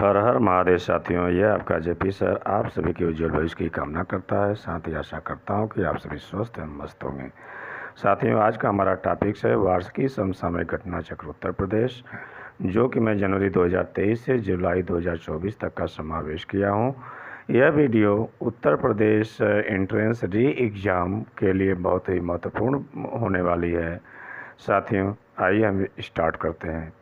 हर हर महादेव साथियों, यह आपका जेपी सर आप सभी के उज्जवल भविष्य की कामना करता है। साथ ही आशा करता हूं कि आप सभी स्वस्थ एवं मस्त होंगे। साथियों, आज का हमारा टॉपिक्स है वार्षिकी समसामयिक घटना चक्र उत्तर प्रदेश, जो कि मैं जनवरी 2023 से जुलाई 2024 तक का समावेश किया हूं। यह वीडियो उत्तर प्रदेश एंट्रेंस री एग्ज़ाम के लिए बहुत ही महत्वपूर्ण होने वाली है। साथियों, आइए हम स्टार्ट करते हैं।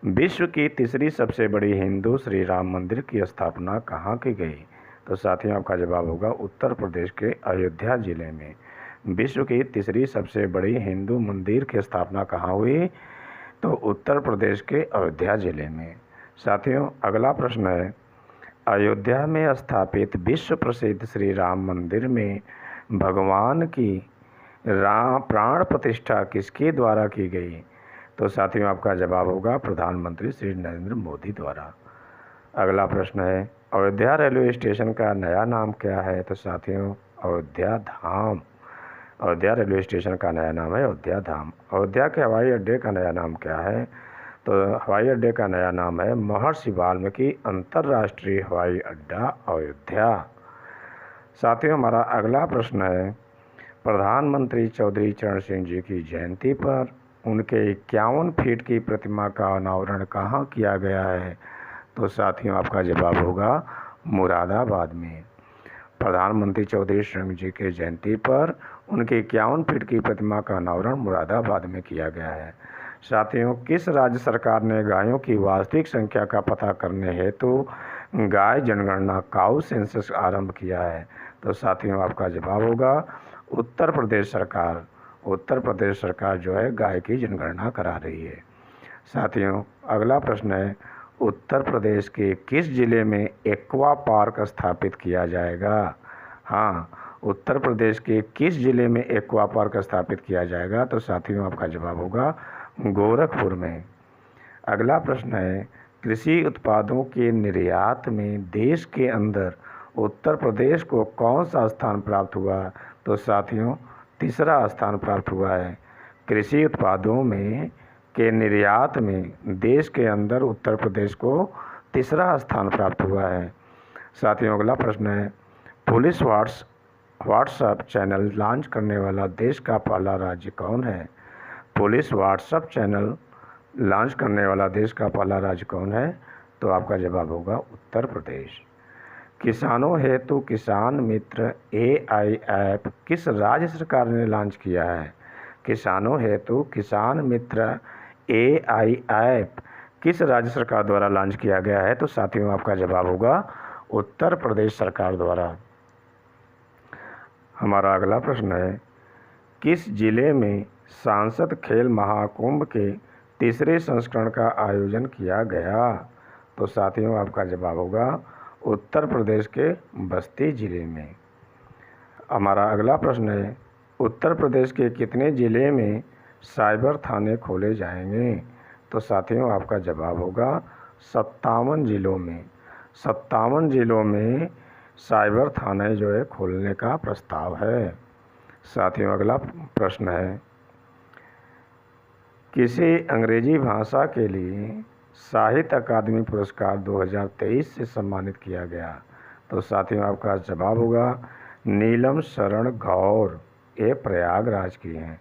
विश्व की तीसरी सबसे बड़ी हिंदू श्री राम मंदिर की स्थापना कहाँ की गई? तो साथियों, आपका जवाब होगा उत्तर प्रदेश के अयोध्या जिले में। विश्व की तीसरी सबसे बड़ी हिंदू मंदिर की स्थापना कहाँ हुई? तो उत्तर प्रदेश के अयोध्या जिले में। साथियों, अगला प्रश्न है, अयोध्या में स्थापित विश्व प्रसिद्ध श्री राम मंदिर में भगवान की प्राण प्रतिष्ठा किसके द्वारा की गई? तो साथियों, आपका जवाब होगा प्रधानमंत्री श्री नरेंद्र मोदी द्वारा। अगला प्रश्न है, अयोध्या रेलवे स्टेशन का नया नाम क्या है? तो साथियों, अयोध्या धाम। अयोध्या रेलवे स्टेशन का नया नाम है अयोध्या धाम। अयोध्या के हवाई अड्डे का नया नाम क्या है? तो हवाई अड्डे का नया नाम है महर्षि वाल्मीकि अंतर्राष्ट्रीय हवाई अड्डा अयोध्या। साथियों, हमारा अगला प्रश्न है, प्रधानमंत्री चौधरी चरण सिंह जी की जयंती पर उनके 51 फीट की प्रतिमा का अनावरण कहाँ किया गया है? तो साथियों, आपका जवाब होगा मुरादाबाद में। प्रधानमंत्री चौधरी सिंह जी के जयंती पर उनके 51 फीट की प्रतिमा का अनावरण मुरादाबाद में किया गया है। साथियों, किस राज्य सरकार ने गायों की वास्तविक संख्या का पता करने हेतु गाय जनगणना काऊ सेंसस आरंभ किया है? तो साथियों, आपका जवाब होगा उत्तर प्रदेश सरकार। उत्तर प्रदेश सरकार जो है गाय की जनगणना करा रही है। साथियों, अगला प्रश्न है, उत्तर प्रदेश के किस जिले में एक्वा पार्क स्थापित किया जाएगा? हाँ, उत्तर प्रदेश के किस जिले में एक्वा पार्क स्थापित किया जाएगा? तो साथियों, आपका जवाब होगा गोरखपुर में। अगला प्रश्न है, कृषि उत्पादों के निर्यात में देश के अंदर उत्तर प्रदेश को कौन सा स्थान प्राप्त हुआ? तो साथियों, तीसरा स्थान प्राप्त हुआ है। कृषि उत्पादों में के निर्यात में देश के अंदर उत्तर प्रदेश को तीसरा स्थान प्राप्त हुआ है। साथियों, अगला प्रश्न है, पुलिस व्हाट्सएप चैनल लॉन्च करने वाला देश का पहला राज्य कौन है? पुलिस व्हाट्सएप चैनल लॉन्च करने वाला देश का पहला राज्य कौन है? तो आपका जवाब होगा उत्तर प्रदेश। किसानों हेतु किसान मित्र AI ऐप किस राज्य सरकार ने लॉन्च किया है? किसानों हेतु किसान मित्र AI ऐप किस राज्य सरकार द्वारा लॉन्च किया गया है? तो साथियों, आपका जवाब होगा उत्तर प्रदेश सरकार द्वारा। हमारा अगला प्रश्न है, किस जिले में सांसद खेल महाकुंभ के तीसरे संस्करण का आयोजन किया गया? तो साथियों, आपका जवाब होगा उत्तर प्रदेश के बस्ती जिले में। हमारा अगला प्रश्न है, उत्तर प्रदेश के कितने ज़िले में साइबर थाने खोले जाएंगे? तो साथियों, आपका जवाब होगा 57 ज़िलों में। 57 ज़िलों में साइबर थाने जो है खोलने का प्रस्ताव है। साथियों, अगला प्रश्न है, किसी अंग्रेजी भाषा के लिए साहित्य अकादमी पुरस्कार 2023 से सम्मानित किया गया? तो साथियों, आपका जवाब होगा नीलम शरण गौर। ये प्रयागराज की हैं।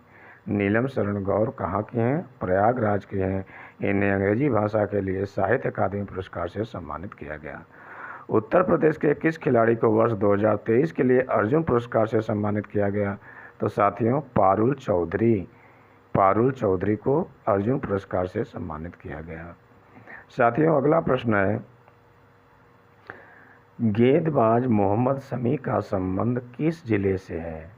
नीलम शरण गौर कहाँ की हैं? प्रयागराज की हैं। इन्हें अंग्रेजी भाषा के लिए साहित्य अकादमी पुरस्कार से सम्मानित किया गया। उत्तर प्रदेश के किस खिलाड़ी को वर्ष 2023 के लिए अर्जुन पुरस्कार से सम्मानित किया गया? तो साथियों, पारुल चौधरी को अर्जुन पुरस्कार से सम्मानित किया गया। साथियों, अगला प्रश्न है, गेंदबाज मोहम्मद शमी का संबंध किस जिले से है?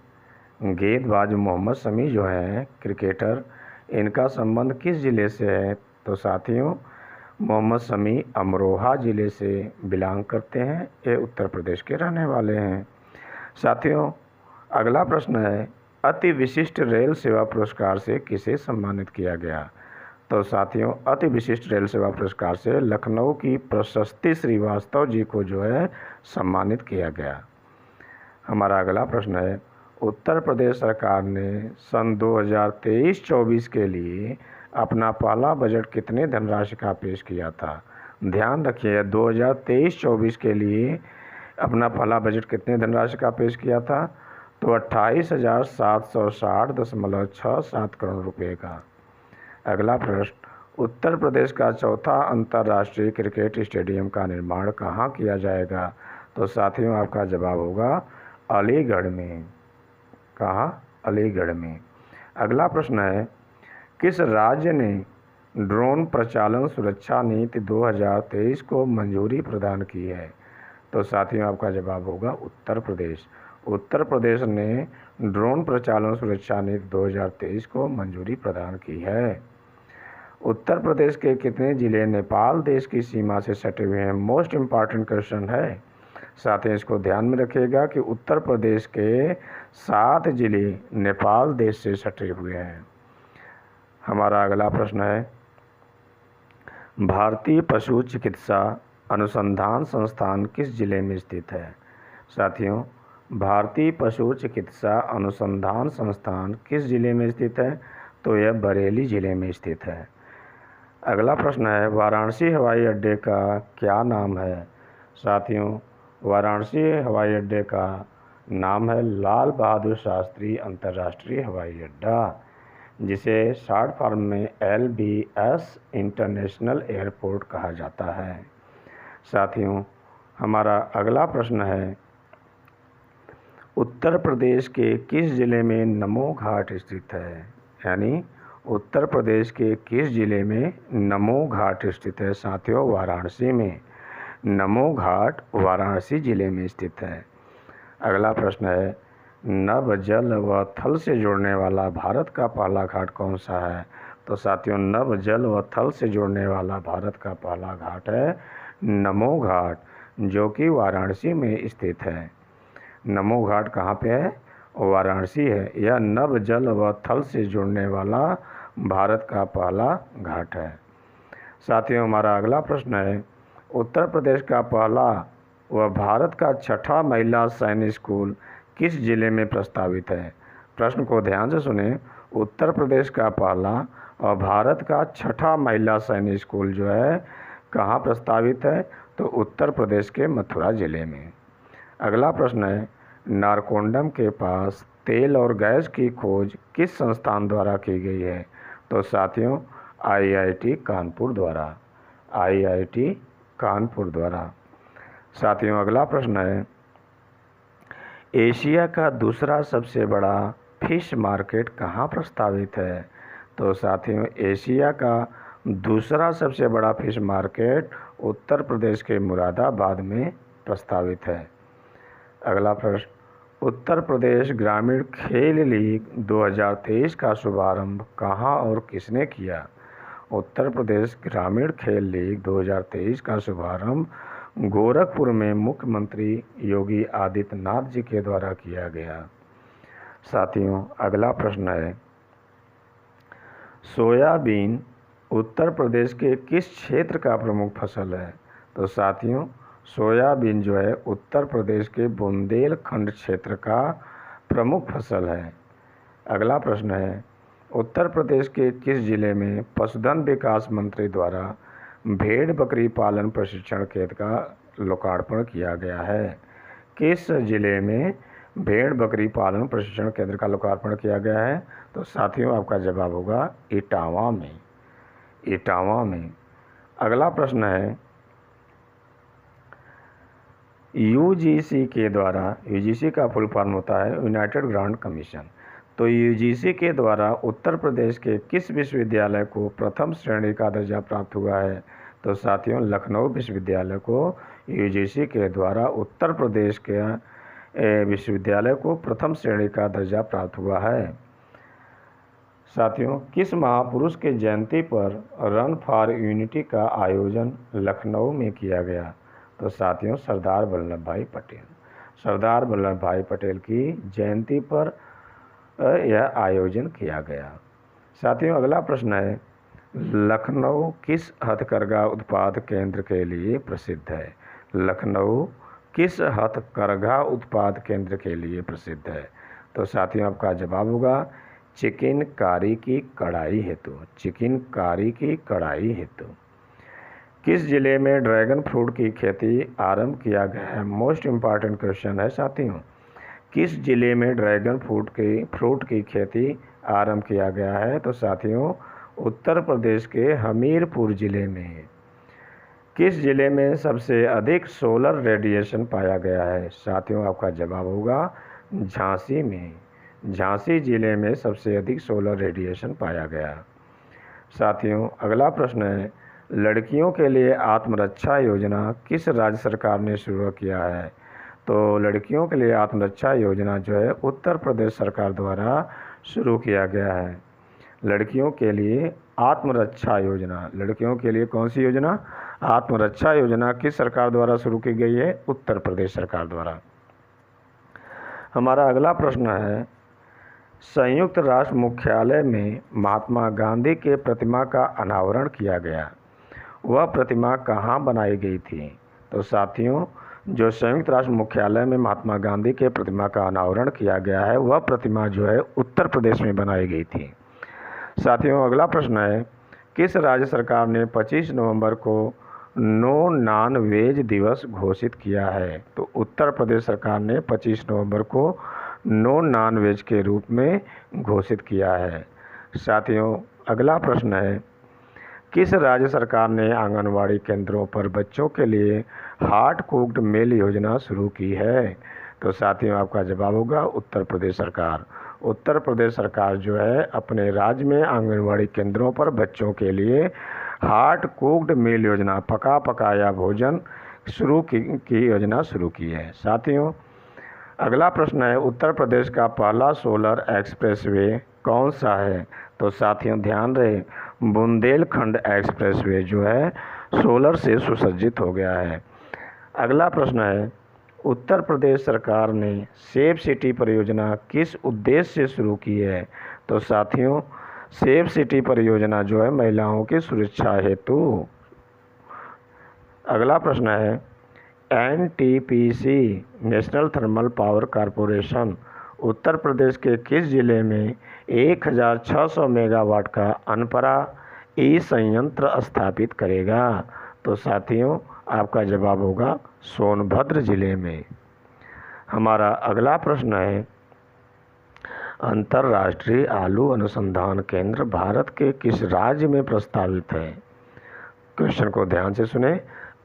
गेंदबाज मोहम्मद शमी जो है क्रिकेटर, इनका संबंध किस जिले से है? तो साथियों, मोहम्मद शमी अमरोहा जिले से बिलोंग करते हैं। ये उत्तर प्रदेश के रहने वाले हैं। साथियों, अगला प्रश्न है, अति विशिष्ट रेल सेवा पुरस्कार से किसे सम्मानित किया गया? तो साथियों, अति विशिष्ट रेल सेवा पुरस्कार से लखनऊ की प्रशस्ति श्रीवास्तव जी को जो है सम्मानित किया गया। हमारा अगला प्रश्न है, उत्तर प्रदेश सरकार ने सन 2023-24 के लिए अपना पहला बजट कितने धनराशि का पेश किया था? ध्यान रखिए 2023-24 के लिए अपना पहला बजट कितने धनराशि का पेश किया था, तो 28,760.67 करोड़ रुपए का। अगला प्रश्न, उत्तर प्रदेश का चौथा अंतर्राष्ट्रीय क्रिकेट स्टेडियम का निर्माण कहाँ किया जाएगा, तो साथियों आपका जवाब होगा अलीगढ़ में। कहाँ? अलीगढ़ में। अगला प्रश्न है, किस राज्य ने ड्रोन प्रचालन सुरक्षा नीति 2023 को मंजूरी प्रदान की है, तो साथियों आपका जवाब होगा उत्तर प्रदेश। उत्तर प्रदेश ने ड्रोन प्रचालन सुरक्षा नीति 2023 को मंजूरी प्रदान की है। उत्तर प्रदेश के कितने जिले नेपाल देश की सीमा से सटे हुए हैं? मोस्ट इम्पॉर्टेंट क्वेश्चन है। साथ ही इसको ध्यान में रखिएगा कि उत्तर प्रदेश के 7 जिले नेपाल देश से सटे हुए हैं। हमारा अगला प्रश्न है, भारतीय पशु चिकित्सा अनुसंधान संस्थान किस जिले में स्थित है? साथियों, भारतीय पशु चिकित्सा अनुसंधान संस्थान किस जिले में स्थित है, तो यह बरेली जिले में स्थित है। अगला प्रश्न है, वाराणसी हवाई अड्डे का क्या नाम है? साथियों, वाराणसी हवाई अड्डे का नाम है लाल बहादुर शास्त्री अंतर्राष्ट्रीय हवाई अड्डा, जिसे शॉर्ट फॉर्म में LBS इंटरनेशनल एयरपोर्ट कहा जाता है। साथियों, हमारा अगला प्रश्न है, उत्तर प्रदेश के किस जिले में नमो घाट स्थित है? यानी उत्तर प्रदेश के किस जिले में नमो घाट स्थित है? साथियों, वाराणसी में। नमो घाट वाराणसी जिले में स्थित है। अगला प्रश्न है, नभ जल व थल से जोड़ने वाला भारत का पहला घाट कौन सा है? तो साथियों, नभ जल व थल से जोड़ने वाला भारत का पहला घाट है नमो घाट, जो कि वाराणसी में स्थित है। नमो घाट कहाँ पे है? वाराणसी है। यह नभ जल व थल से जुड़ने वाला भारत का पहला घाट है। साथियों, हमारा अगला प्रश्न है, उत्तर प्रदेश का पहला व भारत का छठा महिला सैनिक स्कूल किस जिले में प्रस्तावित है? प्रश्न को ध्यान से सुने। उत्तर प्रदेश का पहला और भारत का छठा महिला सैनिक स्कूल जो है कहाँ प्रस्तावित है? तो उत्तर प्रदेश के मथुरा जिले में। अगला प्रश्न है, नारकोंडम के पास तेल और गैस की खोज किस संस्थान द्वारा की गई है? तो साथियों, IIT कानपुर द्वारा। IIT कानपुर द्वारा। साथियों, अगला प्रश्न है, एशिया का दूसरा सबसे बड़ा फिश मार्केट कहाँ प्रस्तावित है? तो साथियों, एशिया का दूसरा सबसे बड़ा फिश मार्केट उत्तर प्रदेश के मुरादाबाद में प्रस्तावित है। अगला प्रश्न, उत्तर प्रदेश ग्रामीण खेल लीग 2023 का शुभारंभ कहाँ और किसने किया? उत्तर प्रदेश ग्रामीण खेल लीग 2023 का शुभारंभ गोरखपुर में मुख्यमंत्री योगी आदित्यनाथ जी के द्वारा किया गया। साथियों, अगला प्रश्न है, सोयाबीन उत्तर प्रदेश के किस क्षेत्र का प्रमुख फसल है? तो साथियों, सोयाबीन जो है उत्तर प्रदेश के बुंदेलखंड क्षेत्र का प्रमुख फसल है। अगला प्रश्न है, उत्तर प्रदेश के किस जिले में पशुधन विकास मंत्री द्वारा भेड़ बकरी पालन प्रशिक्षण केंद्र का लोकार्पण किया गया है? किस जिले में भेड़ बकरी पालन प्रशिक्षण केंद्र का लोकार्पण किया गया है? तो साथियों, आपका जवाब होगा इटावा में। इटावा में। अगला प्रश्न है, UGC के द्वारा, UGC का फुल फॉर्म होता है यूनाइटेड ग्रांट कमीशन, तो UGC के द्वारा उत्तर प्रदेश के किस विश्वविद्यालय को प्रथम श्रेणी का दर्जा प्राप्त हुआ है? तो साथियों, लखनऊ विश्वविद्यालय को UGC के द्वारा उत्तर प्रदेश के विश्वविद्यालय को प्रथम श्रेणी का दर्जा प्राप्त हुआ है। साथियों, किस महापुरुष के जयंती पर रन फॉर यूनिटी का आयोजन लखनऊ में किया गया? तो साथियों, सरदार वल्लभ भाई पटेल। सरदार वल्लभ भाई पटेल की जयंती पर यह आयोजन किया गया। साथियों, अगला प्रश्न है, लखनऊ किस हथकरघा उत्पाद केंद्र के लिए प्रसिद्ध है? लखनऊ किस हथकरघा उत्पाद केंद्र के लिए प्रसिद्ध है? तो साथियों, आपका जवाब होगा चिकनकारी की कढ़ाई हेतु। चिकनकारी की कढ़ाई हेतु। किस जिले में ड्रैगन फ्रूट की खेती आरंभ किया गया है? मोस्ट इम्पॉर्टेंट क्वेश्चन है साथियों। किस जिले में ड्रैगन फ्रूट की खेती आरंभ किया गया है? तो साथियों उत्तर प्रदेश के हमीरपुर जिले में। किस जिले में सबसे अधिक सोलर रेडिएशन पाया गया है? साथियों आपका जवाब होगा झांसी में। झांसी जिले में सबसे अधिक सोलर रेडिएशन पाया गया। साथियों अगला प्रश्न है, लड़कियों के लिए आत्मरक्षा योजना किस राज्य सरकार ने शुरू किया है? तो लड़कियों के लिए आत्मरक्षा योजना जो है उत्तर प्रदेश सरकार द्वारा शुरू किया गया है। लड़कियों के लिए आत्मरक्षा योजना, लड़कियों के लिए कौन सी योजना? आत्मरक्षा योजना किस सरकार द्वारा शुरू की गई है? उत्तर प्रदेश सरकार द्वारा। हमारा अगला प्रश्न है, संयुक्त राष्ट्र मुख्यालय में महात्मा गांधी के प्रतिमा का अनावरण किया गया, वह प्रतिमा कहाँ बनाई गई थी? तो साथियों जो संयुक्त राष्ट्र मुख्यालय में महात्मा गांधी के प्रतिमा का अनावरण किया गया है वह प्रतिमा जो है उत्तर प्रदेश में बनाई गई थी। साथियों अगला प्रश्न है, किस राज्य सरकार ने 25 नवंबर को नो नॉन वेज दिवस घोषित किया है? तो उत्तर प्रदेश सरकार ने 25 नवंबर को नो नॉन वेज के रूप में घोषित किया है। साथियों अगला प्रश्न है, किस राज्य सरकार ने आंगनवाड़ी केंद्रों पर बच्चों के लिए हार्ट कुक्ड मील योजना शुरू की है? तो साथियों आपका जवाब होगा उत्तर प्रदेश सरकार। उत्तर प्रदेश सरकार जो है अपने राज्य में आंगनवाड़ी केंद्रों पर बच्चों के लिए हार्ट कुक्ड मील योजना, पका पकाया भोजन की योजना शुरू की है। साथियों अगला प्रश्न है, उत्तर प्रदेश का पहला सोलर एक्सप्रेसवे कौन सा है? तो साथियों ध्यान रहे, बुंदेलखंड एक्सप्रेसवे जो है सोलर से सुसज्जित हो गया है। अगला प्रश्न है, उत्तर प्रदेश सरकार ने सेफ सिटी परियोजना किस उद्देश्य से शुरू की है? तो साथियों सेफ सिटी परियोजना जो है महिलाओं की सुरक्षा हेतु। अगला प्रश्न है, NTPC national thermal power corporation Uttar Pradesh के किस जिले में 1600 मेगावाट का अनपरा ई संयंत्र स्थापित करेगा? तो साथियों आपका जवाब होगा सोनभद्र जिले में। हमारा अगला प्रश्न है, अंतर्राष्ट्रीय आलू अनुसंधान केंद्र भारत के किस राज्य में प्रस्तावित है? क्वेश्चन को ध्यान से सुने,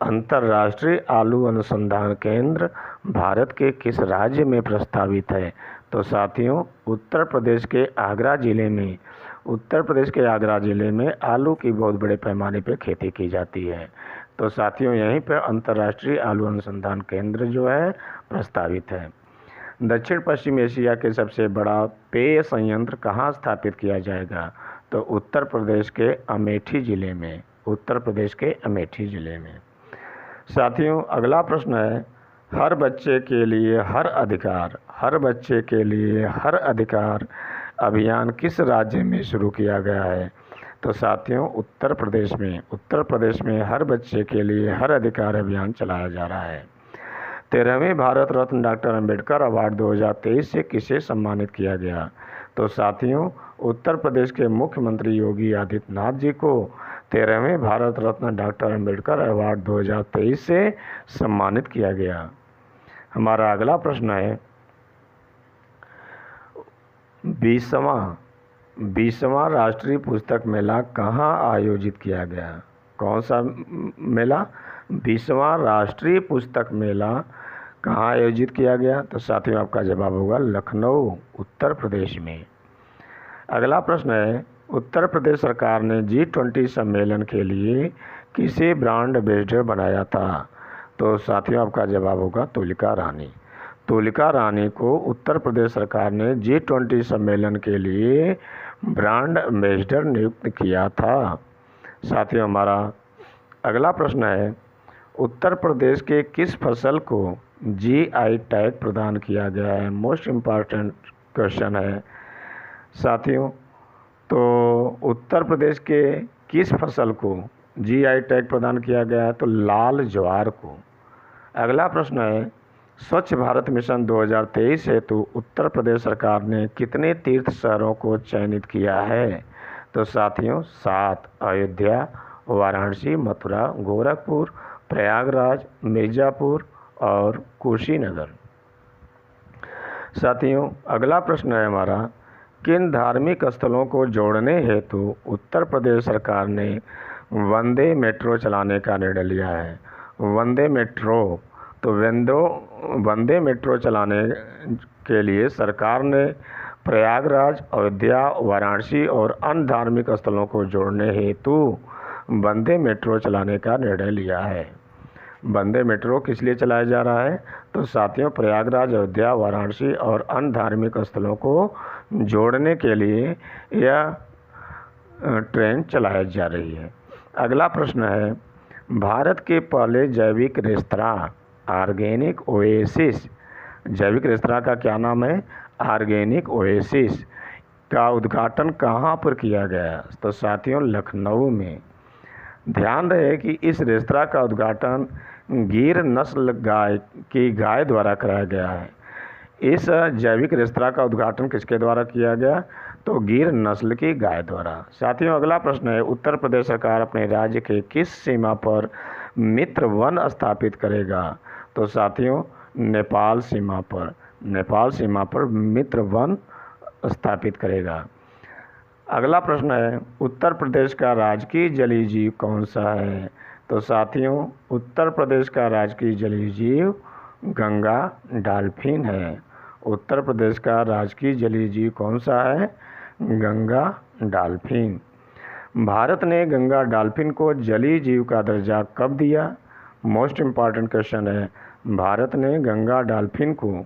अंतर्राष्ट्रीय आलू अनुसंधान केंद्र भारत के किस राज्य में प्रस्तावित है? तो साथियों उत्तर प्रदेश के आगरा जिले में। उत्तर प्रदेश के आगरा जिले में आलू की बहुत बड़े पैमाने पर खेती की जाती है। तो साथियों यहीं पर अंतर्राष्ट्रीय आलू अनुसंधान केंद्र जो है प्रस्तावित है। दक्षिण पश्चिम एशिया के सबसे बड़ा पेय संयंत्र कहाँ स्थापित किया जाएगा? तो उत्तर प्रदेश के अमेठी जिले में। उत्तर प्रदेश के अमेठी जिले में। साथियों अगला प्रश्न है, हर बच्चे के लिए हर अधिकार, हर बच्चे के लिए हर अधिकार अभियान किस राज्य में शुरू किया गया है? तो साथियों उत्तर प्रदेश में। उत्तर प्रदेश में हर बच्चे के लिए हर अधिकार अभियान चलाया जा रहा है। 13वें भारत रत्न डॉक्टर अंबेडकर अवार्ड 2023 से किसे सम्मानित किया गया? तो साथियों उत्तर प्रदेश के मुख्यमंत्री योगी आदित्यनाथ जी को 13वें भारत रत्न डॉक्टर अंबेडकर अवार्ड 2023 से सम्मानित किया गया। हमारा अगला प्रश्न है, 20वां राष्ट्रीय पुस्तक मेला कहाँ आयोजित किया गया? कौन सा मेला? 20वां राष्ट्रीय पुस्तक मेला कहाँ आयोजित किया गया? तो साथियों आपका जवाब होगा लखनऊ उत्तर प्रदेश में। अगला प्रश्न है, उत्तर प्रदेश सरकार ने G20 सम्मेलन के लिए किसे ब्रांड एम्बेसडर बनाया था? तो साथियों आपका जवाब होगा तुलिका रानी। तुलिका रानी को उत्तर प्रदेश सरकार ने G20 सम्मेलन के लिए ब्रांड एम्बेसडर नियुक्त किया था। साथियों हमारा अगला प्रश्न है, उत्तर प्रदेश के किस फसल को GI टैग प्रदान किया गया है? मोस्ट इम्पॉर्टेंट क्वेश्चन है साथियों। तो उत्तर प्रदेश के किस फसल को GI टैग प्रदान किया गया है? तो लाल ज्वार को। अगला प्रश्न है, स्वच्छ भारत मिशन 2023 हेतु उत्तर प्रदेश सरकार ने कितने तीर्थ शहरों को चयनित किया है? तो साथियों 7, अयोध्या, वाराणसी, मथुरा, गोरखपुर, प्रयागराज, मिर्ज़ापुर और कुशीनगर। साथियों, अगला प्रश्न है हमारा, किन धार्मिक स्थलों को जोड़ने हेतु उत्तर प्रदेश सरकार ने वंदे मेट्रो चलाने का निर्णय लिया है? वंदे मेट्रो, तो वंदे मेट्रो चलाने के लिए सरकार ने प्रयागराज, अयोध्या, वाराणसी और अन्य धार्मिक स्थलों को जोड़ने हेतु वंदे मेट्रो चलाने का निर्णय लिया है। वंदे मेट्रो किस लिए चलाया जा रहा है? तो साथियों, प्रयागराज, अयोध्या, वाराणसी और अन्य धार्मिक स्थलों को जोड़ने के लिए यह ट्रेन चलाई जा रही है। अगला प्रश्न है, भारत के पहले जैविक रेस्तरां ऑर्गेनिक ओएसिस, जैविक रेस्तरां का क्या नाम है? ऑर्गेनिक ओएसिस का उद्घाटन कहाँ पर किया गया? तो साथियों, लखनऊ में। ध्यान रहे कि इस रेस्तरां का उद्घाटन गिर नस्ल की गाय द्वारा कराया गया है। इस जैविक रेस्तरां का उद्घाटन किसके द्वारा किया गया? तो गिर नस्ल की गाय द्वारा। साथियों, अगला प्रश्न है, उत्तर प्रदेश सरकार अपने राज्य के किस सीमा पर मित्र वन स्थापित करेगा? तो साथियों, नेपाल सीमा पर मित्र वन स्थापित करेगा। अगला प्रश्न है, उत्तर प्रदेश का राजकीय जलीय जीव कौन सा है? तो साथियों, उत्तर प्रदेश का राजकीय जलीय जीव गंगा डॉल्फिन है। उत्तर प्रदेश का राजकीय जलीय जीव कौन सा है? गंगा डॉल्फिन। भारत ने गंगा डॉल्फिन को जलीय जीव का दर्जा कब दिया? मोस्ट इम्पॉर्टेंट क्वेश्चन है, भारत ने गंगा डॉल्फिन को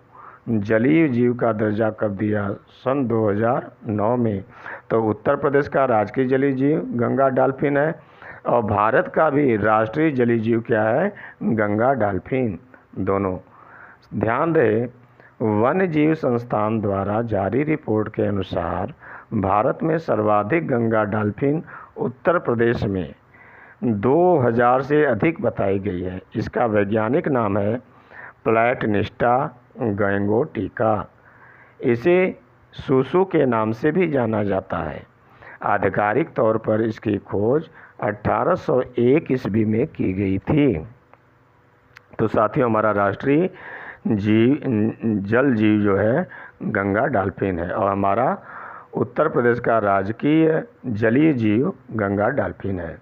जलीय जीव का दर्जा कब दिया? सन 2009 में। तो उत्तर प्रदेश का राजकीय जलीय जीव गंगा डॉल्फिन है और भारत का भी राष्ट्रीय जलीय जीव क्या है? गंगा डॉल्फिन, दोनों। ध्यान रहे, वन्य जीव संस्थान द्वारा जारी रिपोर्ट के अनुसार भारत में सर्वाधिक गंगा डॉल्फिन उत्तर प्रदेश में 2000 से अधिक बताई गई है। इसका वैज्ञानिक नाम है प्लैटनिस्टा गैंगोटिका। इसे सुसु के नाम से भी जाना जाता है। आधिकारिक तौर पर इसकी खोज 1801 ईस्वी में की गई थी। तो साथियों, हमारा राष्ट्रीय जल जीव जो है गंगा डॉल्फिन है और हमारा उत्तर प्रदेश का राजकीय जलीय जीव गंगा डॉल्फिन है।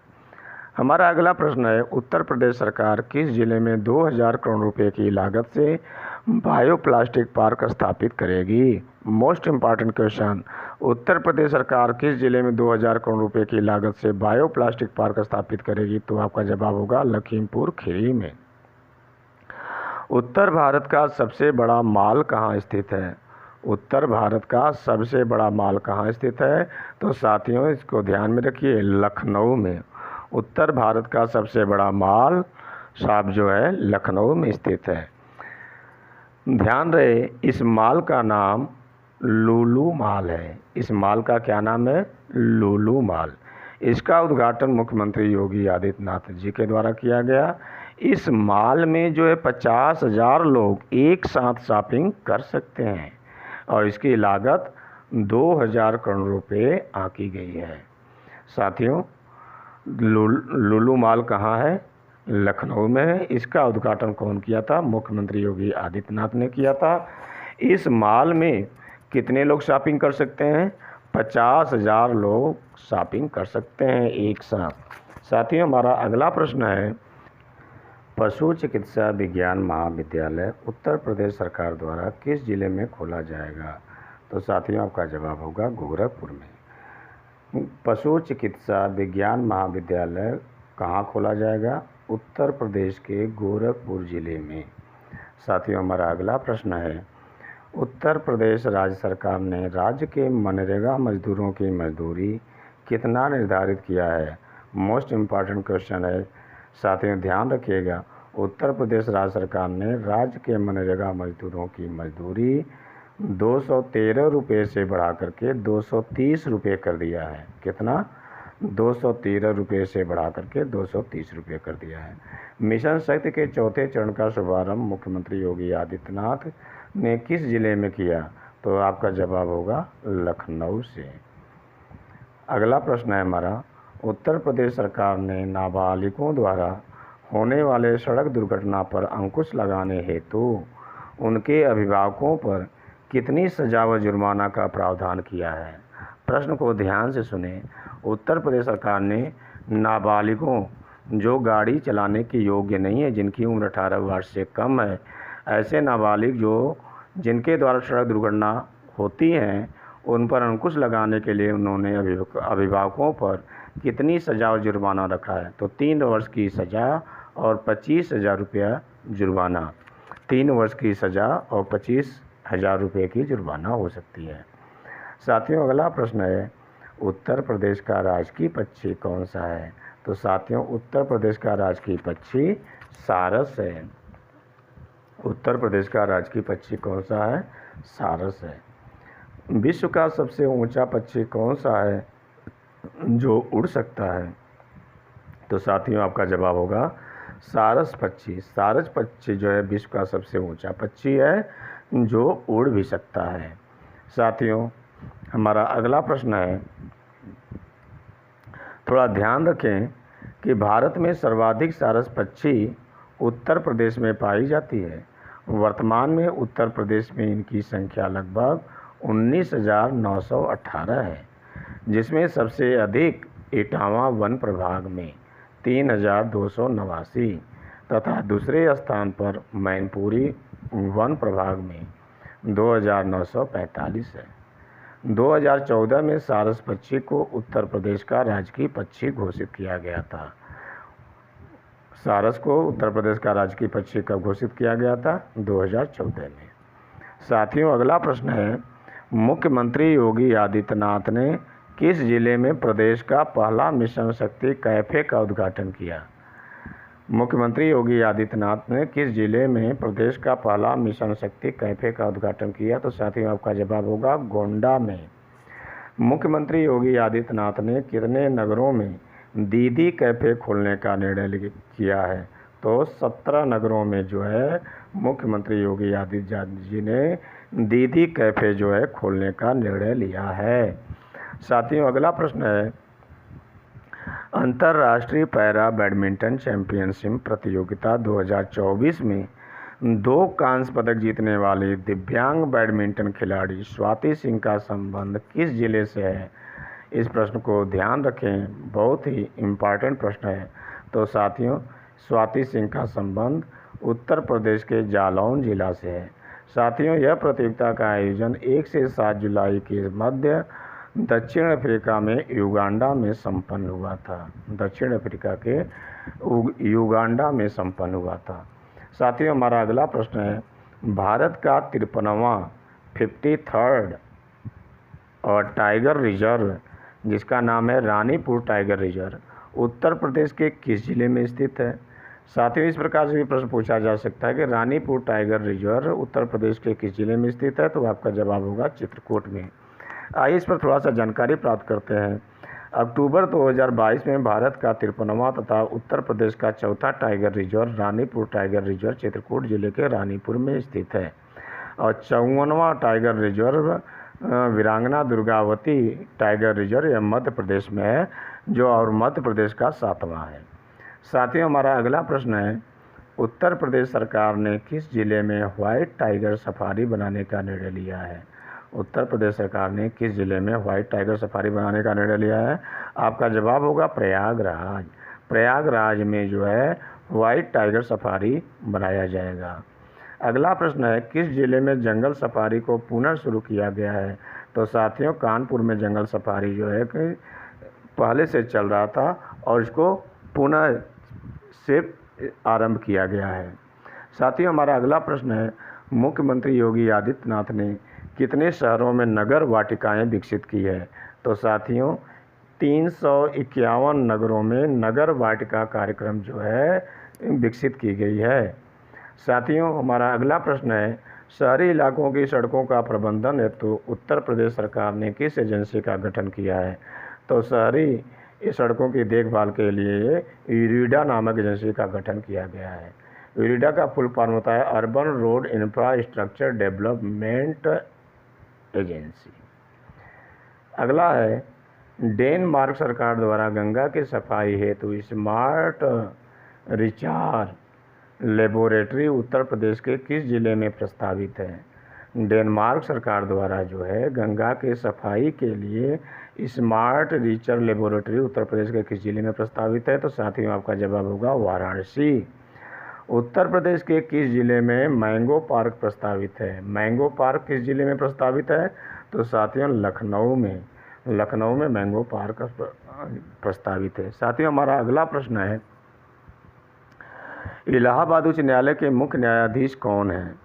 हमारा अगला प्रश्न है, उत्तर प्रदेश सरकार किस जिले में 2000 करोड़ रुपए की लागत से बायोप्लास्टिक पार्क स्थापित करेगी? Most important question, Uttar Pradesh सरकार किस जिले में 2000 करोड़ रुपए की लागत से बायोप्लास्टिक पार्क स्थापित करेगी? तो आपका जवाब होगा लखीमपुर खीरी में। उत्तर भारत का सबसे बड़ा मॉल कहाँ स्थित है? उत्तर भारत का सबसे बड़ा मॉल कहाँ स्थित है? तो साथियों, इसको ध्यान में रखिए, लखनऊ में। उत्तर भारत का सबसे बड़ा मॉल शॉप जो है लखनऊ में स्थित है। ध्यान रहे, इस मॉल का नाम लुलु मॉल है। इस मॉल का क्या नाम है? लुलु मॉल। इसका उद्घाटन मुख्यमंत्री योगी आदित्यनाथ जी के द्वारा किया गया। इस मॉल में जो है 50,000 लोग एक साथ शॉपिंग कर सकते हैं और इसकी लागत 2000 करोड़ रुपए आंकी गई है। साथियों, लुलु मॉल कहाँ है? लखनऊ में है। इसका उद्घाटन कौन किया था? मुख्यमंत्री योगी आदित्यनाथ ने किया था। इस मॉल में कितने लोग शॉपिंग कर सकते हैं? 50,000 लोग शॉपिंग कर सकते हैं एक साथ। साथियों, हमारा अगला प्रश्न है, पशु चिकित्सा विज्ञान महाविद्यालय उत्तर प्रदेश सरकार द्वारा किस जिले में खोला जाएगा? तो साथियों, आपका जवाब होगा गोरखपुर में। पशु चिकित्सा विज्ञान महाविद्यालय कहाँ खोला जाएगा? उत्तर प्रदेश के गोरखपुर जिले में। साथियों, हमारा अगला प्रश्न है, उत्तर प्रदेश राज्य सरकार ने राज्य के मनरेगा मजदूरों की मजदूरी कितना निर्धारित किया है? मोस्ट इम्पॉर्टेंट क्वेश्चन है। साथियों, ध्यान रखिएगा, उत्तर प्रदेश राज्य सरकार ने राज्य के मनरेगा मजदूरों की मजदूरी 213 रुपये से बढ़ा करके 230 रुपये कर दिया है। कितना? 213 रुपये से बढ़ा करके 230 रुपये कर दिया है। मिशन शक्ति के चौथे चरण का शुभारंभ मुख्यमंत्री योगी आदित्यनाथ ने किस जिले में किया? तो आपका जवाब होगा लखनऊ से। अगला प्रश्न है हमारा, उत्तर प्रदेश सरकार ने नाबालिगों द्वारा होने वाले सड़क दुर्घटना पर अंकुश लगाने हेतु उनके अभिभावकों पर कितनी सजा व जुर्माना का प्रावधान किया है? प्रश्न को ध्यान से सुने। उत्तर प्रदेश सरकार ने नाबालिगों, जो गाड़ी चलाने के योग्य नहीं है, जिनकी उम्र 18 वर्ष से कम है, ऐसे नाबालिग जिनके द्वारा सड़क दुर्घटना होती हैं, उन पर अंकुश लगाने के लिए उन्होंने अभिभावकों पर कितनी सजा और जुर्माना रखा है? तो 3 वर्ष की सज़ा और 25,000 रुपया जुर्माना। 3 वर्ष की सज़ा और 25,000 रुपये की जुर्माना हो सकती है। साथियों, अगला प्रश्न है, उत्तर प्रदेश का राजकीय पक्षी कौन सा है? तो साथियों, उत्तर प्रदेश का राजकीय पक्षी सारस है। उत्तर प्रदेश का राजकीय पक्षी कौन सा है? सारस है। विश्व का सबसे ऊंचा पक्षी कौन सा है जो उड़ सकता है? तो साथियों, आपका जवाब होगा सारस पक्षी। सारस पक्षी जो है विश्व का सबसे ऊंचा पक्षी है जो उड़ भी सकता है। साथियों, हमारा अगला प्रश्न है, थोड़ा ध्यान रखें कि भारत में सर्वाधिक सारस पक्षी उत्तर प्रदेश में पाई जाती है। वर्तमान में उत्तर प्रदेश में इनकी संख्या लगभग 19,918 है, जिसमें सबसे अधिक इटावा वन प्रभाग में 3,289 तथा दूसरे स्थान पर मैनपुरी वन प्रभाग में 2,945 है। 2014 में सारस पक्षी को उत्तर प्रदेश का राजकीय पक्षी घोषित किया गया था। सारस को उत्तर प्रदेश का राजकीय पक्षी कब घोषित किया गया था? 2014 में। साथियों, अगला प्रश्न है, मुख्यमंत्री योगी आदित्यनाथ ने किस जिले में प्रदेश का पहला मिशन शक्ति कैफे का उद्घाटन किया? मुख्यमंत्री योगी आदित्यनाथ ने किस जिले में प्रदेश का पहला मिशन शक्ति कैफे का उद्घाटन किया? तो साथियों, आपका जवाब होगा गोंडा में। मुख्यमंत्री योगी आदित्यनाथ ने कितने नगरों में दीदी कैफे खोलने का निर्णय किया है? तो 17 नगरों में जो है मुख्यमंत्री योगी आदित्यनाथ जी ने दीदी कैफे जो है खोलने का निर्णय लिया है। साथियों, अगला प्रश्न है, अंतर्राष्ट्रीय पैरा बैडमिंटन चैंपियनशिप प्रतियोगिता 2024 में 2 कांस्य पदक जीतने वाली दिव्यांग बैडमिंटन खिलाड़ी स्वाति सिंह का संबंध किस जिले से है? इस प्रश्न को ध्यान रखें, बहुत ही इम्पॉर्टेंट प्रश्न है। तो साथियों, स्वाति सिंह का संबंध उत्तर प्रदेश के जालौन जिला से है। साथियों, यह प्रतियोगिता का आयोजन 1 से 7 जुलाई के मध्य दक्षिण अफ्रीका में युगांडा में संपन्न हुआ था। दक्षिण अफ्रीका के युगांडा में संपन्न हुआ था। साथियों, हमारा अगला प्रश्न है, भारत का 53वां 53rd और टाइगर रिजर्व, जिसका नाम है रानीपुर टाइगर रिजर्व, उत्तर प्रदेश के किस जिले में स्थित है? साथियों, इस प्रकार से भी प्रश्न पूछा जा सकता है कि रानीपुर टाइगर रिजर्व उत्तर प्रदेश के किस जिले में स्थित है? तो आपका जवाब होगा चित्रकूट में। आइए इस पर थोड़ा सा जानकारी प्राप्त करते हैं। अक्टूबर 2022 में भारत का 53वां तथा उत्तर प्रदेश का 4था tiger reserve Ranipur tiger reserve Chitrakoot जिले के रानीपुर में स्थित है और 54वां टाइगर रिजर्व वीरांगना दुर्गावती टाइगर रिजर्व यह मध्य प्रदेश में है, जो और मध्य प्रदेश का 7वां है। साथियों, हमारा अगला प्रश्न है, उत्तर प्रदेश सरकार ने किस जिले में व्हाइट टाइगर सफारी बनाने का निर्णय लिया है? उत्तर प्रदेश सरकार ने किस जिले में व्हाइट टाइगर सफारी बनाने का निर्णय लिया है? आपका जवाब होगा प्रयागराज। प्रयागराज में जो है व्हाइट टाइगर सफारी बनाया जाएगा। अगला प्रश्न है, किस जिले में जंगल सफारी को पुनः शुरू किया गया है? तो साथियों, कानपुर में जंगल सफारी जो है कि पहले से चल रहा था और इसको पुनः से आरंभ किया गया है। साथियों, हमारा अगला प्रश्न है, मुख्यमंत्री योगी आदित्यनाथ ने कितने शहरों में नगर वाटिकाएं विकसित की है? तो साथियों, 351 नगरों में नगर वाटिका कार्यक्रम जो है विकसित की गई है। साथियों, हमारा अगला प्रश्न है, शहरी इलाकों की सड़कों का प्रबंधन हेतु उत्तर प्रदेश सरकार ने किस एजेंसी का गठन किया है? तो शहरी सड़कों की देखभाल के लिए यूरिडा नामक एजेंसी का गठन किया गया है। यूरिडा का फुल फॉर्म होता है urban road infrastructure development agency. अगला है, डेनमार्क सरकार द्वारा गंगा की सफाई हेतु स्मार्ट रिचार्ज लेबोरेटरी उत्तर प्रदेश के किस जिले में प्रस्तावित है? डेनमार्क सरकार द्वारा जो है गंगा के सफाई के लिए स्मार्ट रिचार्ज लेबोरेटरी उत्तर प्रदेश के किस जिले में प्रस्तावित है? तो साथियों आपका जवाब होगा वाराणसी। उत्तर प्रदेश के किस जिले में मैंगो पार्क प्रस्तावित है? मैंगो पार्क किस जिले में प्रस्तावित है? तो साथियों लखनऊ में। लखनऊ में मैंगो पार्क प्रस्तावित है। साथियों हमारा अगला प्रश्न है, इलाहाबाद उच्च न्यायालय के मुख्य न्यायाधीश कौन हैं?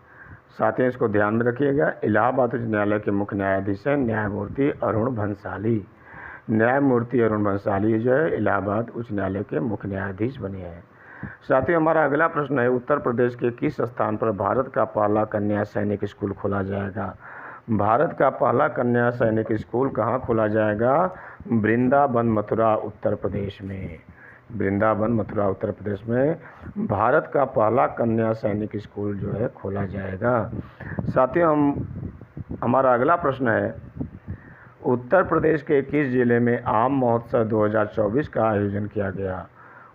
साथियों इसको ध्यान में रखिएगा। इलाहाबाद उच्च न्यायालय के मुख्य न्यायाधीश हैं न्यायमूर्ति अरुण भंसाली। न्यायमूर्ति अरुण भंसाली जो है इलाहाबाद उच्च न्यायालय के मुख्य न्यायाधीश बने हैं। साथियों हमारा अगला प्रश्न है, उत्तर प्रदेश के किस स्थान पर भारत का पहला कन्या सैनिक स्कूल खोला जाएगा? भारत का पहला कन्या सैनिक स्कूल कहाँ खोला जाएगा? वृंदावन मथुरा उत्तर प्रदेश में। वृंदावन मथुरा उत्तर प्रदेश में भारत का पहला कन्या सैनिक स्कूल जो है खोला जाएगा। साथियों हमारा अगला प्रश्न है, उत्तर प्रदेश के किस जिले में आम महोत्सव 2024 का आयोजन किया गया?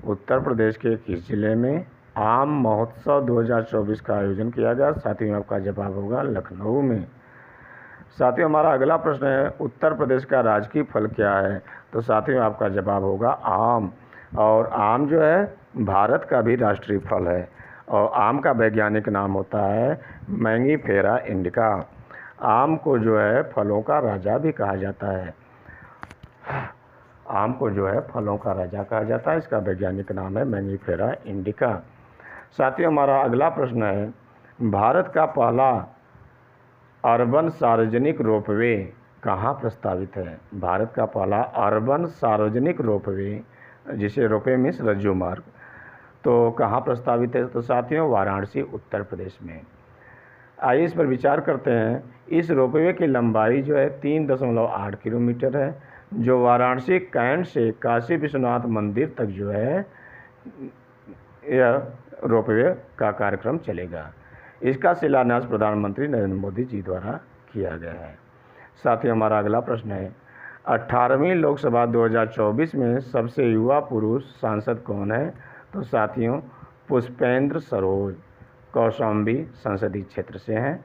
उत्तर प्रदेश के किस जिले में आम महोत्सव 2024 का आयोजन किया गया? साथियों आपका जवाब होगा लखनऊ में। साथियों हमारा अगला प्रश्न है, उत्तर प्रदेश का राजकीय फल क्या है? तो साथियों आपका जवाब होगा आम। और आम जो है भारत का भी राष्ट्रीय फल है और आम का वैज्ञानिक नाम होता है मैंगीफेरा इंडिका। आम को जो है फलों का राजा भी कहा जाता है। आम को जो है फलों का राजा कहा जाता है, इसका वैज्ञानिक नाम है मैंगीफेरा इंडिका। साथियों हमारा अगला प्रश्न है, भारत का पहला अर्बन सार्वजनिक रोपवे कहाँ प्रस्तावित है? भारत का पहला अर्बन सार्वजनिक रोपवे, जिसे रोपवे मीन्स रज्जू मार्ग, तो कहाँ प्रस्तावित है? तो साथियों वाराणसी उत्तर प्रदेश में। आइए इस पर विचार करते हैं। इस रोपवे की लंबाई जो है 3.8 किलोमीटर है, जो वाराणसी कैंट से काशी विश्वनाथ मंदिर तक जो है यह रोपवे का कार्यक्रम चलेगा। इसका शिलान्यास प्रधानमंत्री नरेंद्र मोदी जी द्वारा किया गया है। साथियों हमारा अगला प्रश्न है, 18वीं लोकसभा 2024 में सबसे युवा पुरुष सांसद कौन है? तो साथियों पुष्पेंद्र सरोज कौशाम्बी संसदीय क्षेत्र से हैं।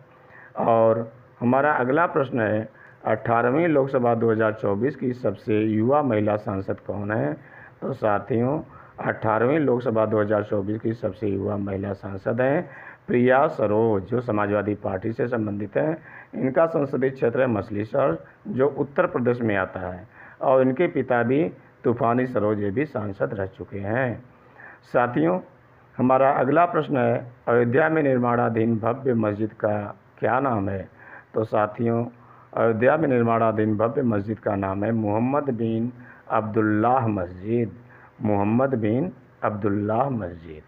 और हमारा अगला प्रश्न है, 18वीं लोकसभा 2024 की सबसे युवा महिला सांसद कौन है? तो साथियों 18वीं लोकसभा 2024 की सबसे युवा महिला सांसद हैं प्रिया सरोज, जो समाजवादी पार्टी से संबंधित हैं। इनका संसदीय क्षेत्र है मछलीशहर, जो उत्तर प्रदेश में आता है, और इनके पिता भी तूफानी सरोज ये भी सांसद रह चुके हैं। साथियों हमारा अगला प्रश्न है, अयोध्या में निर्माणाधीन भव्य मस्जिद का क्या नाम है? तो साथियों अयोध्या में निर्माणाधीन भव्य मस्जिद का नाम है मोहम्मद बिन अब्दुल्लाह मस्जिद। मोहम्मद बिन अब्दुल्लाह मस्जिद।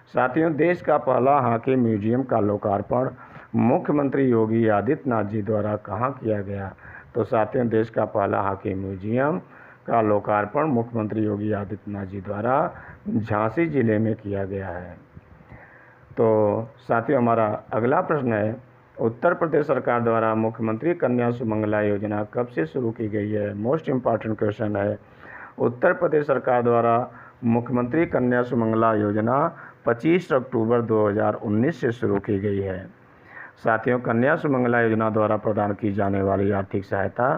साथियों देश का पहला हॉकी म्यूजियम का लोकार्पण मुख्यमंत्री योगी आदित्यनाथ जी द्वारा कहाँ किया गया? तो साथियों देश का पहला हॉकी म्यूजियम का लोकार्पण मुख्यमंत्री योगी आदित्यनाथ जी द्वारा झांसी जिले में किया गया है। तो साथियों हमारा अगला प्रश्न है, उत्तर प्रदेश सरकार द्वारा मुख्यमंत्री कन्या सुमंगला योजना कब से शुरू की गई है? मोस्ट इम्पॉर्टेंट क्वेश्चन है। उत्तर प्रदेश सरकार द्वारा मुख्यमंत्री कन्या सुमंगला योजना 25 अक्टूबर 2019 से शुरू की गई है। साथियों कन्या सुमंगला योजना द्वारा प्रदान की जाने वाली आर्थिक सहायता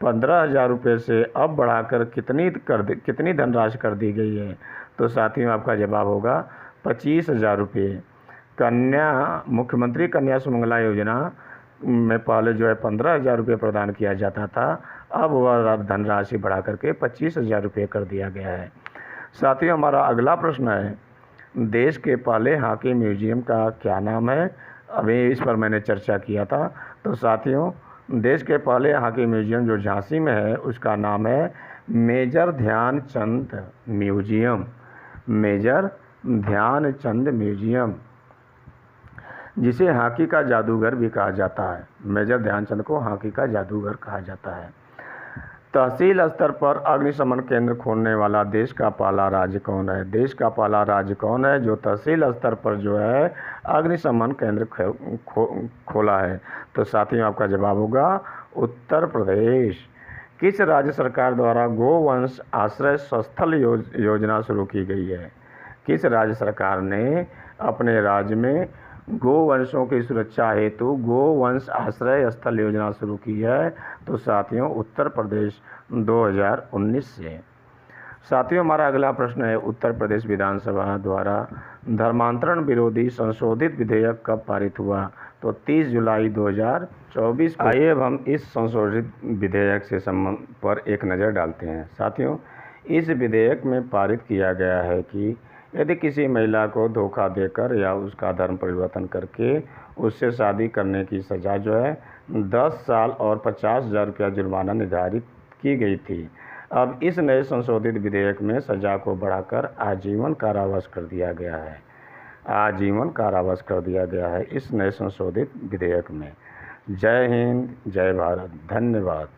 15,000 रुपये से अब बढ़ाकर कितनी धनराशि कर दी गई है? तो साथियों आपका जवाब होगा 25,000 रुपये। मुख्यमंत्री कन्या सुमंगला योजना में पहले जो है 15,000 रुपये प्रदान किया जाता था, अब वह धनराशि बढ़ा करके 25,000 रुपये कर दिया गया है। साथियों हमारा अगला प्रश्न है, देश के पहले हॉकी म्यूजियम का क्या नाम है? अभी इस पर मैंने चर्चा किया था। तो साथियों देश के पहले हॉकी म्यूजियम जो झांसी में है उसका नाम है major Dhyanchand museum. Major Dhyanchand museum, जिसे हॉकी का जादूगर भी कहा जाता है। मेजर ध्यानचंद को हॉकी का जादूगर कहा जाता है। तहसील स्तर पर अग्निशमन केंद्र खोलने वाला देश का पहला राज्य कौन है? देश का पहला राज्य कौन है जो तहसील स्तर पर जो है अग्निशमन केंद्र खोला है? तो साथियों आपका जवाब होगा उत्तर प्रदेश। किस राज्य सरकार द्वारा गोवंश आश्रय स्थल योजना शुरू की गई है? किस राज्य सरकार ने अपने राज्य में गोवंशों की सुरक्षा हेतु गोवंश आश्रय स्थल योजना शुरू की है? तो साथियों उत्तर प्रदेश 2019 से। साथियों हमारा अगला प्रश्न है, उत्तर प्रदेश विधानसभा द्वारा धर्मांतरण विरोधी संशोधित विधेयक कब पारित हुआ? तो 30 जुलाई 2024 को। आइए अब हम इस संशोधित विधेयक से संबंध पर एक नज़र डालते हैं। साथियों इस विधेयक में पारित किया गया है कि यदि किसी महिला को धोखा देकर या उसका धर्म परिवर्तन करके उससे शादी करने की सज़ा जो है 10 साल और 50,000 रुपया जुर्माना निर्धारित की गई थी, अब इस नए संशोधित विधेयक में सज़ा को बढ़ाकर आजीवन कारावास कर दिया गया है। आजीवन कारावास कर दिया गया है इस नए संशोधित विधेयक में। जय हिंद, जय भारत, धन्यवाद।